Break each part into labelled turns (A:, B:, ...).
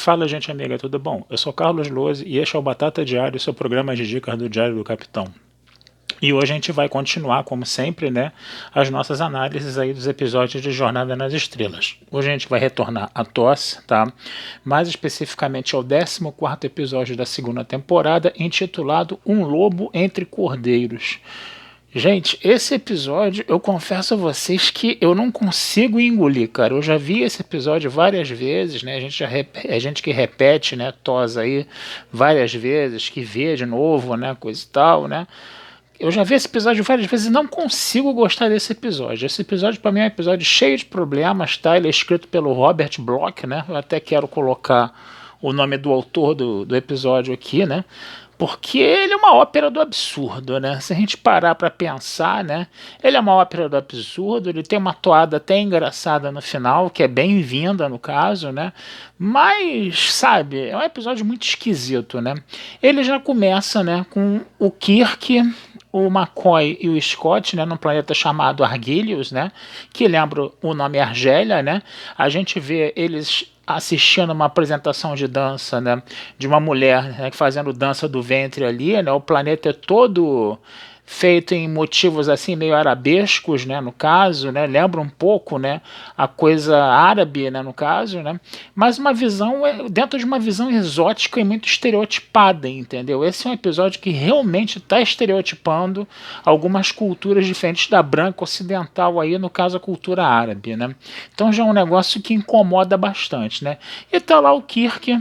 A: Fala, gente amiga, tudo bom? Eu sou Carlos Lose e este é o Batata Diário, seu programa de dicas do Diário do Capitão. E hoje a gente vai continuar, como sempre, né, as nossas análises aí dos episódios de Jornada nas Estrelas. Hoje a gente vai retornar a TOS, tá? Mais especificamente ao 14º episódio da segunda temporada, intitulado Um Lobo entre Cordeiros. Gente, esse episódio, eu confesso a vocês que eu não consigo engolir, cara. Eu já vi esse episódio várias vezes, né? A gente que repete, né, TOS aí várias vezes, que vê de novo, né, coisa e tal, né? Eu já vi esse episódio várias vezes e não consigo gostar desse episódio. Esse episódio, para mim, é um episódio cheio de problemas, tá? Ele é escrito pelo Robert Bloch, né? Eu até quero colocar o nome do autor do episódio aqui, né? Porque ele é uma ópera do absurdo, né? Se a gente parar para pensar, né? Ele é uma ópera do absurdo, ele tem uma toada até engraçada no final, que é bem-vinda no caso, né? Mas, sabe, é um episódio muito esquisito, né? Ele já começa, né, com o Kirk, o McCoy e o Scott, né, num planeta chamado Argelius, né, que lembra o nome Argélia, né. A gente vê eles assistindo uma apresentação de dança, né, de uma mulher, né, fazendo dança do ventre ali, né. O planeta é todo feito em motivos assim meio arabescos, né, no caso, né, lembra um pouco, né, a coisa árabe, né, no caso, né, mas uma visão dentro de uma visão exótica e muito estereotipada, entendeu? Esse é um episódio que realmente está estereotipando algumas culturas diferentes da branca ocidental aí, no caso a cultura árabe, né? Então já é um negócio que incomoda bastante, né? E tá lá o Kirk,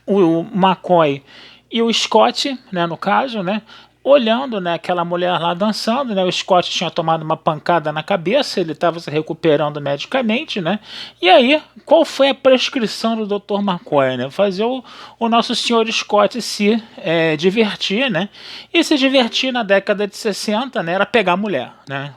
A: o McCoy e o Scott, né, no caso, né, olhando, né, aquela mulher lá dançando, né, o Scott tinha tomado uma pancada na cabeça, ele estava se recuperando medicamente, né, e aí, qual foi a prescrição do Dr. McCoy, né, fazer o nosso senhor Scott se divertir, né, e se divertir na década de 60, né, era pegar mulher, né,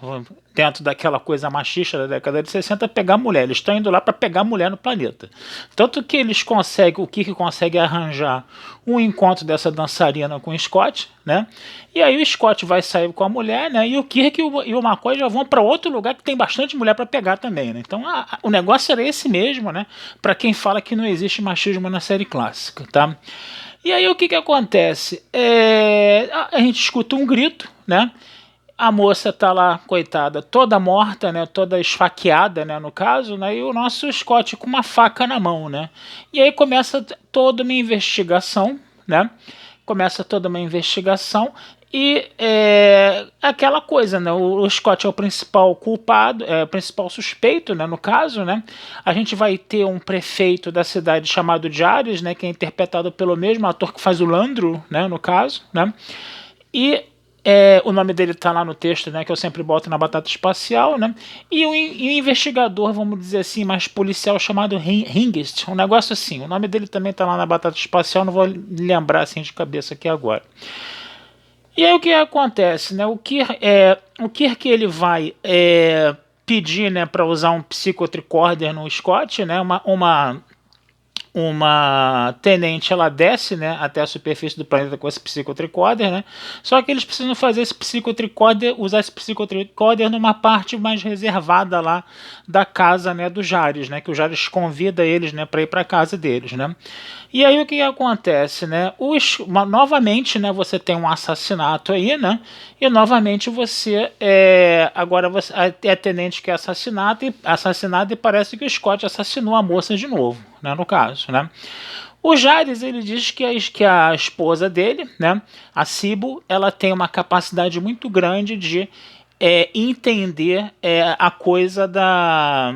A: dentro daquela coisa machista da década de 60, pegar mulher. Eles estão indo lá para pegar mulher no planeta. Tanto que eles conseguem, o Kirk consegue arranjar um encontro dessa dançarina com o Scott, né? E aí o Scott vai sair com a mulher, né? E o Kirk e o McCoy já vão para outro lugar que tem bastante mulher para pegar também, né? Então o negócio era esse mesmo, né? Para quem fala que não existe machismo na série clássica, tá? E aí o que acontece? A gente escuta um grito, né? A moça tá lá, coitada, toda morta, né, toda esfaqueada, né, no caso, né, e o nosso Scott com uma faca na mão, né. E aí começa toda uma investigação, né, começa toda uma investigação e aquela coisa, né, o Scott é o principal culpado, é o principal suspeito, né, no caso, né. A gente vai ter um prefeito da cidade chamado Jares, né, que é interpretado pelo mesmo ator que faz o Landro, né, no caso, né, e o nome dele tá lá no texto, né, que eu sempre boto na batata espacial, né, e o investigador, vamos dizer assim, mais policial chamado Hingist, um negócio assim, o nome dele também tá lá na batata espacial, não vou lembrar assim de cabeça aqui agora. E aí o que acontece, né, o Kirk ele vai pedir, né, para usar um psicotricorder no Scott, né, uma tenente, ela desce, né, até a superfície do planeta com esse psicotricorder, né, só que eles precisam fazer esse psicotricorder, usar esse psicotricorder numa parte mais reservada lá da casa, né, do Jares, né, que o Jares convida eles, né, para ir para casa deles, né. E aí o que acontece, né, novamente, né, você tem um assassinato aí, né, e novamente você agora você é a tenente que é assassinada e parece que o Scott assassinou a moça de novo, né, no caso, né. O Jares, ele diz que a esposa dele, né, a Sibyl, ela tem uma capacidade muito grande de entender a coisa da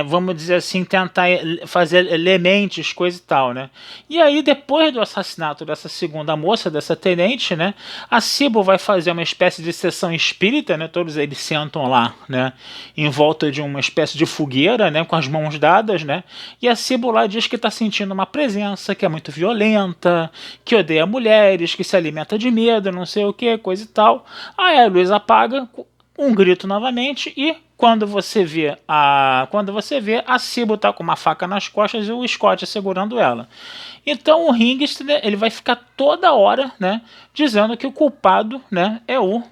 A: vamos dizer assim, tentar fazer elementes, coisa e tal, né? E aí, depois do assassinato dessa segunda moça, dessa tenente, né? A Sibyl vai fazer uma espécie de sessão espírita, né? Todos eles sentam lá, né? Em volta de uma espécie de fogueira, né? Com as mãos dadas, né? E a Sibyl lá diz que está sentindo uma presença que é muito violenta, que odeia mulheres, que se alimenta de medo, não sei o que, coisa e tal. Aí a luz apaga, um grito novamente e quando você vê a Sibyl tá com uma faca nas costas e o Scott segurando ela. Então o Hingist, né, ele vai ficar toda hora, né, dizendo que o culpado, né, é o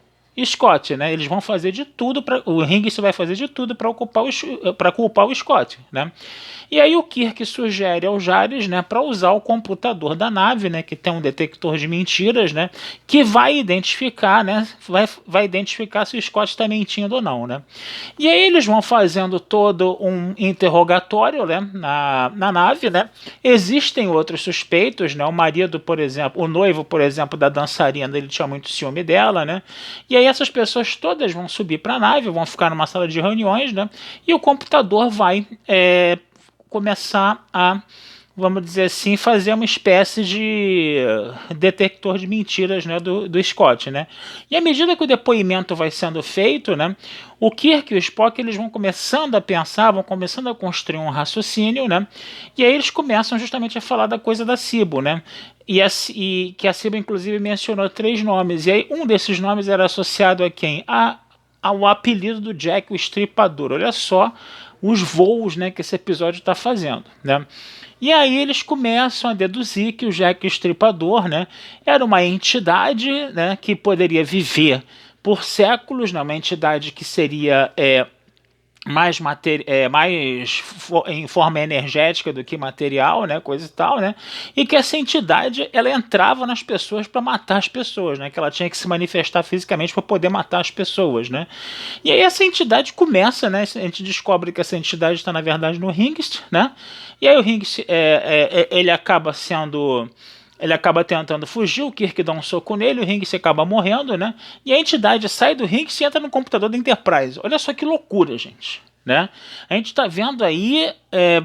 A: Scott, né? Eles vão fazer de tudo para o Higgins vai fazer de tudo para culpar o Scott, né? E aí o Kirk sugere ao Jares, né, para usar o computador da nave, né, que tem um detector de mentiras, né, que vai identificar, né, vai identificar se o Scott está mentindo ou não, né? E aí eles vão fazendo todo um interrogatório, né, na nave, né? Existem outros suspeitos, né? O marido, por exemplo, o noivo, por exemplo, da dançarina, ele tinha muito ciúme dela, né? E aí essas pessoas todas vão subir para a nave, vão ficar numa sala de reuniões, né? E o computador vai começar a, vamos dizer assim, fazer uma espécie de detector de mentiras, né, do Scott, né? E à medida que o depoimento vai sendo feito, né, o Kirk e o Spock eles vão começando a pensar, vão começando a construir um raciocínio, né? E aí eles começam justamente a falar da coisa da Cibo, né? E que a Cibo inclusive mencionou 3 nomes. E aí um desses nomes era associado a quem? Ao apelido do Jack, o Estripador. Olha só os voos, né, que esse episódio está fazendo, né? E aí eles começam a deduzir que o Jack o Estripador, né, era uma entidade, né, que poderia viver por séculos, né, uma entidade que seria mais em forma energética do que material, né, coisa e tal, né, e que essa entidade ela entrava nas pessoas para matar as pessoas, né, que ela tinha que se manifestar fisicamente para poder matar as pessoas, né. E aí essa entidade começa, né, a gente descobre que essa entidade está na verdade no Hengist, né, e aí o Hengist ele acaba sendo ele acaba tentando fugir, o Kirk dá um soco nele, o Hengist acaba morrendo, né? E a entidade sai do Hengist e entra no computador da Enterprise. Olha só que loucura, gente. Né? A gente está vendo aí,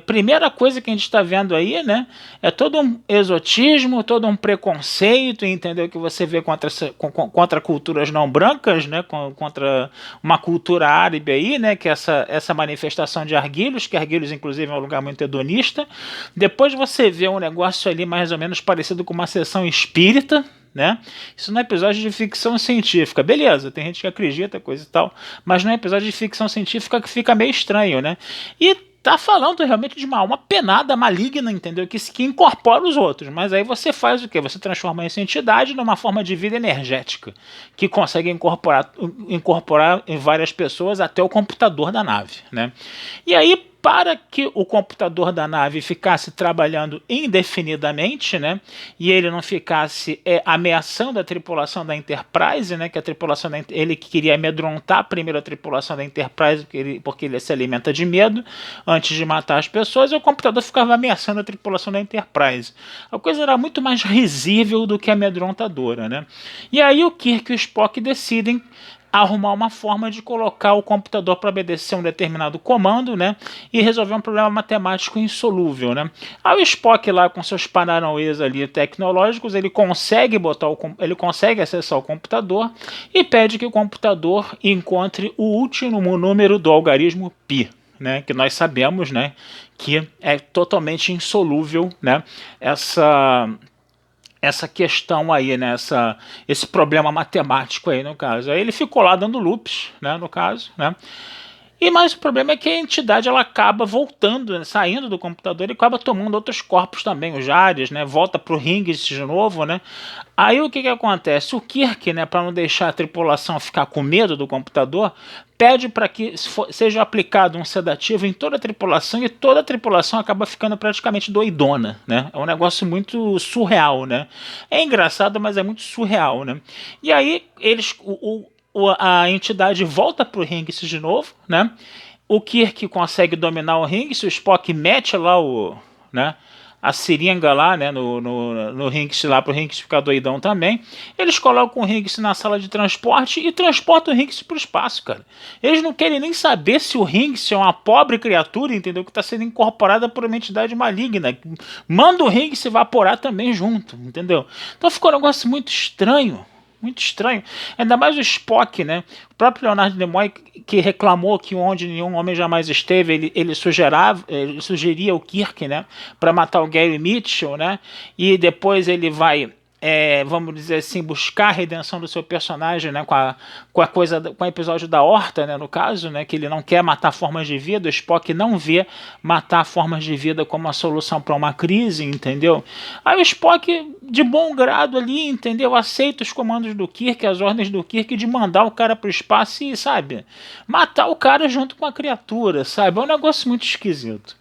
A: primeira coisa que a gente está vendo aí, né, é todo um exotismo, todo um preconceito, entendeu? Que você vê contra culturas não brancas, né, contra uma cultura árabe aí, né, que é essa manifestação de Argílios, que Argílios inclusive é um lugar muito hedonista. Depois você vê um negócio ali mais ou menos parecido com uma sessão espírita, né? Isso não é episódio de ficção científica, beleza, tem gente que acredita, coisa e tal, mas não é episódio de ficção científica que fica meio estranho, né? E tá falando realmente de uma alma penada, maligna, entendeu? Que incorpora os outros, mas aí você faz o quê? Você transforma essa entidade numa forma de vida energética, que consegue incorporar em várias pessoas até o computador da nave, né? E aí, para que o computador da nave ficasse trabalhando indefinidamente, né, e ele não ficasse ameaçando a tripulação da Enterprise, né, que a tripulação ele queria amedrontar primeiro a tripulação da Enterprise, porque ele se alimenta de medo antes de matar as pessoas, e o computador ficava ameaçando a tripulação da Enterprise. A coisa era muito mais risível do que amedrontadora, né? E aí o Kirk e o Spock decidem arrumar uma forma de colocar o computador para obedecer um determinado comando, né, e resolver um problema matemático insolúvel, né. Aí o Spock lá com seus paranauês ali tecnológicos, ele consegue acessar o computador e pede que o computador encontre o último número do algarismo π, né, que nós sabemos, né, que é totalmente insolúvel, né, essa questão aí, né, esse problema matemático aí no caso. Aí ele ficou lá dando loops, né, no caso, né. E mais o problema é que a entidade ela acaba voltando, né, saindo do computador e acaba tomando outros corpos também, os Jares, né, volta pro Hengist de novo, né. Aí o que acontece? O Kirk, né, para não deixar a tripulação ficar com medo do computador, pede para que seja aplicado um sedativo em toda a tripulação e toda a tripulação acaba ficando praticamente doidona, né? É um negócio muito surreal, né? É engraçado, mas é muito surreal, né? E aí a entidade volta pro Hengist de novo, né? O Kirk consegue dominar o Hengist, o Spock mete lá né, a seringa lá, né, no Hengist lá pro Hengist ficar doidão também. Eles colocam o Hengist na sala de transporte e transportam o Hengist pro espaço, cara. Eles não querem nem saber se o Hengist é uma pobre criatura, entendeu? Que está sendo incorporada por uma entidade maligna. Manda o Hengist evaporar também junto, entendeu? Então ficou um negócio muito estranho. Muito estranho. Ainda mais o Spock, né? O próprio Leonardo Nimoy, que reclamou que onde nenhum homem jamais esteve, ele sugeria o Kirk, né? Para matar o Gary Mitchell, né? E depois ele vai vamos dizer assim, buscar a redenção do seu personagem, né, com o episódio da horta, né, no caso, né, que ele não quer matar formas de vida, o Spock não vê matar formas de vida como a solução para uma crise, entendeu? Aí o Spock, de bom grado ali, entendeu, aceita os comandos do Kirk, as ordens do Kirk de mandar o cara pro espaço e, sabe, matar o cara junto com a criatura, sabe? É um negócio muito esquisito.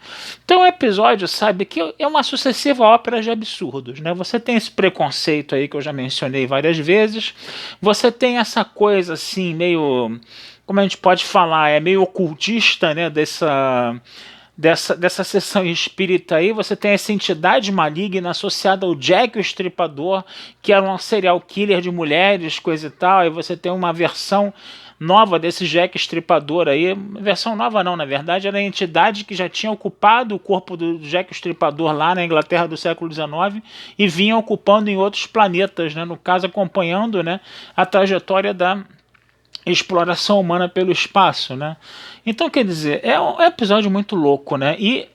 A: Então o episódio, sabe, que é uma sucessiva ópera de absurdos, né? Você tem esse preconceito aí que eu já mencionei várias vezes, você tem essa coisa assim, meio, como a gente pode falar, é meio ocultista, né, dessa sessão espírita aí, você tem essa entidade maligna associada ao Jack o Estripador, que era um serial killer de mulheres, coisa e tal, e você tem uma versão nova desse Jack Estripador aí, versão nova não, na verdade era a entidade que já tinha ocupado o corpo do Jack Estripador lá na Inglaterra do século XIX e vinha ocupando em outros planetas, né, no caso acompanhando, né, a trajetória da exploração humana pelo espaço, né? Então, quer dizer, é um episódio muito louco, né? E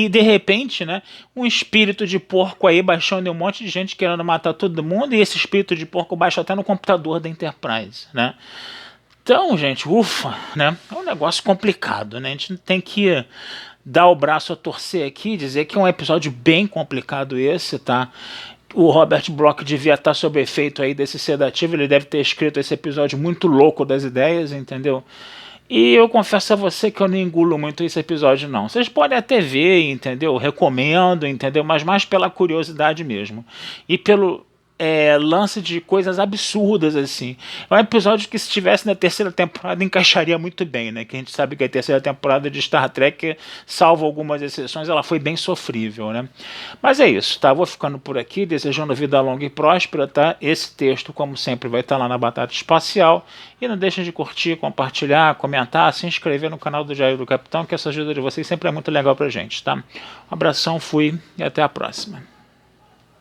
A: de repente, né, um espírito de porco aí baixando um monte de gente querendo matar todo mundo, e esse espírito de porco baixa até no computador da Enterprise, né? Então, gente, ufa, né? É um negócio complicado, né? A gente tem que dar o braço a torcer aqui, dizer que é um episódio bem complicado esse, tá? O Robert Bloch devia estar sob efeito aí desse sedativo, ele deve ter escrito esse episódio muito louco das ideias, entendeu? E eu confesso a você que eu não engulo muito esse episódio, não. Vocês podem até ver, entendeu? Recomendo, entendeu? Mas mais pela curiosidade mesmo. E pelo lance de coisas absurdas, assim. É um episódio que, se estivesse na terceira temporada, encaixaria muito bem, né? Que a gente sabe que a terceira temporada de Star Trek, salvo algumas exceções, ela foi bem sofrível, né? Mas é isso, tá? Vou ficando por aqui, desejando vida longa e próspera, tá? Esse texto, como sempre, vai estar lá na Batata Espacial. E não deixem de curtir, compartilhar, comentar, se inscrever no canal do Diário do Capitão, que essa ajuda de vocês sempre é muito legal pra gente, tá? Um abração, fui e até a próxima.